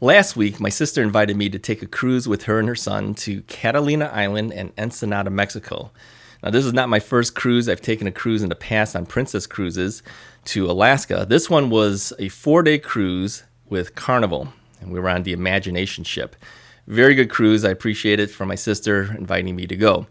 Last week, my sister invited me to take a cruise with her and her son to Catalina Island and Ensenada, Mexico. Now, this is not my first cruise. I've taken a cruise in the past on Princess Cruises to Alaska. This one was a 4-day cruise with Carnival, and we were on the Imagination ship. Very good cruise. I appreciate it, from my sister inviting me to go.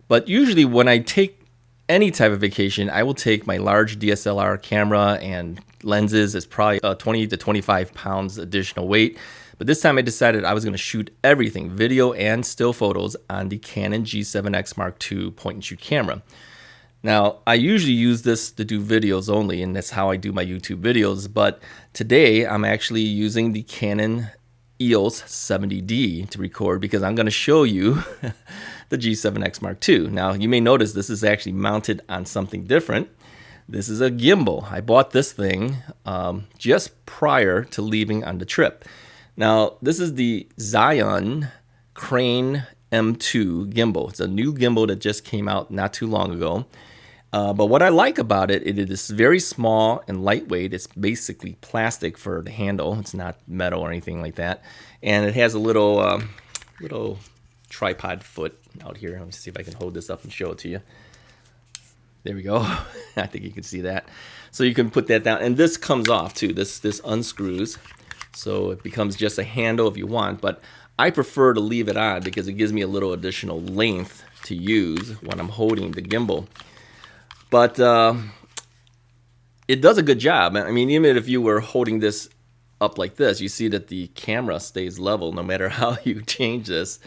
But usually when I take any type of vacation, I will take my large DSLR camera and lenses. It's probably 20 to 25 pounds additional weight. But this time I decided I was going to shoot everything, video and still photos, on the Canon G7X Mark II point-and-shoot camera. Now, I usually use this to do videos only, and that's how I do my YouTube videos. But today I'm actually using the Canon EOS 70D to record, because I'm going to show you the G7X Mark II. Now, you may notice this is actually mounted on something different. This is a gimbal. I bought this thing just prior to leaving on the trip. Now, this is the Zhiyun Crane M2 gimbal. It's a new gimbal that just came out not too long ago. But what I like about it, it is very small and lightweight. It's basically plastic for the handle. It's not metal or anything like that. And it has a little tripod foot out here. Let me see if I can hold this up and show it to you. There we go. I think you can see that. So you can put that down. And this comes off too. This unscrews. So it becomes just a handle if you want. But I prefer to leave it on because it gives me a little additional length to use when I'm holding the gimbal. But it does a good job. I mean, even if you were holding this up like this, you see that the camera stays level no matter how you change this.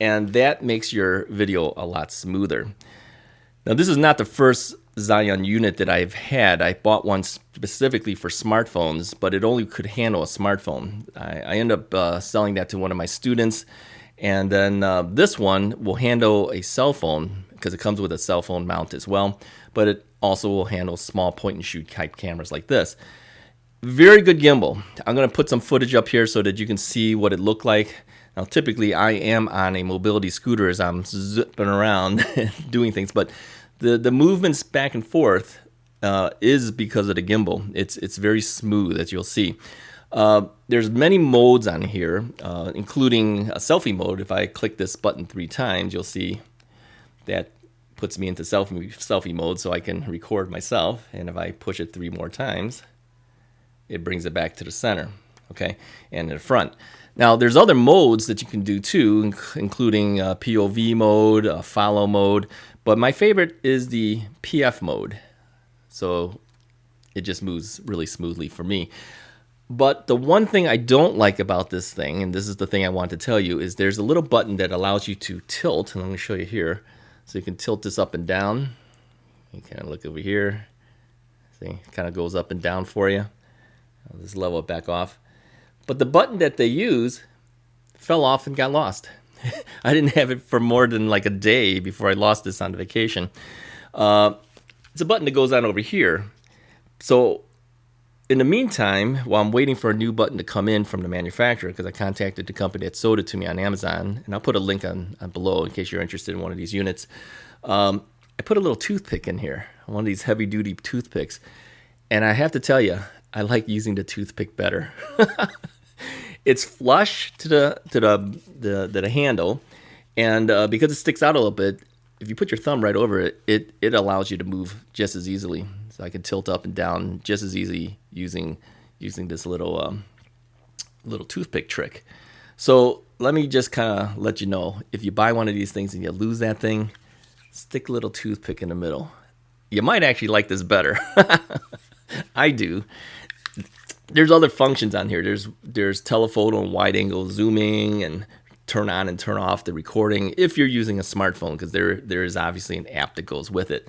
And that makes your video a lot smoother. Now, this is not the first Zhiyun unit that I've had. I bought one specifically for smartphones, but it only could handle a smartphone. I ended up selling that to one of my students. And then this one will handle a cell phone, because it comes with a cell phone mount as well. But it also will handle small point-and-shoot type cameras like this. Very good gimbal. I'm going to put some footage up here so that you can see what it looked like. Now, typically, I am on a mobility scooter as I'm zipping around doing things, but the movements back and forth is because of the gimbal. It's very smooth, as you'll see. There's many modes on here, including a selfie mode. If I click this button 3 times, you'll see that puts me into selfie mode, so I can record myself. And if I push it 3 more times, it brings it back to the center, okay, and in the front. Now, there's other modes that you can do too, including POV mode, follow mode, but my favorite is the PF mode. So it just moves really smoothly for me. But the one thing I don't like about this thing, and this is the thing I want to tell you, is there's a little button that allows you to tilt, and I'm going to show you here. So you can tilt this up and down. You kind of look over here. See, it kind of goes up and down for you. I'll just level it back off. But the button that they use fell off and got lost. I didn't have it for more than like a day before I lost this on vacation. It's a button that goes on over here. So in the meantime, while I'm waiting for a new button to come in from the manufacturer, because I contacted the company that sold it to me on Amazon, and I'll put a link on below in case you're interested in one of these units. I put a little toothpick in here, one of these heavy-duty toothpicks, and I have to tell you, I like using the toothpick better. It's flush to the handle, and because it sticks out a little bit, if you put your thumb right over it, it allows you to move just as easily. So I can tilt up and down just as easy using this little toothpick trick. So let me just kind of let you know, if you buy one of these things and you lose that thing, stick a little toothpick in the middle. You might actually like this better. I do. There's other functions on here. There's telephoto and wide angle zooming, and turn on and turn off the recording if you're using a smartphone, because there is obviously an app that goes with it.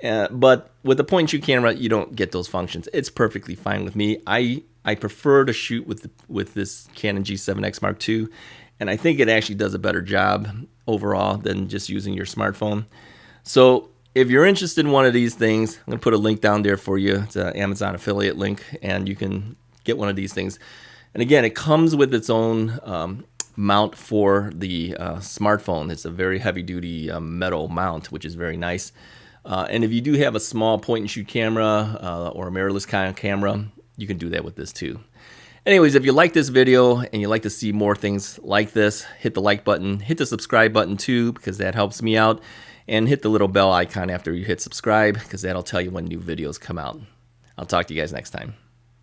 But with the point-and-shoot camera, you don't get those functions. It's perfectly fine with me. I prefer to shoot with this Canon G7X Mark II, and I think it actually does a better job overall than just using your smartphone. So if you're interested in one of these things, I'm going to put a link down there for you. It's an Amazon affiliate link, and you can get one of these things. And again, it comes with its own mount for the smartphone. It's a very heavy-duty metal mount, which is very nice. And if you do have a small point-and-shoot camera or a mirrorless kind of camera, you can do that with this too. Anyways, if you like this video and you'd like to see more things like this, hit the like button, hit the subscribe button too, because that helps me out, and hit the little bell icon after you hit subscribe, because that'll tell you when new videos come out. I'll talk to you guys next time.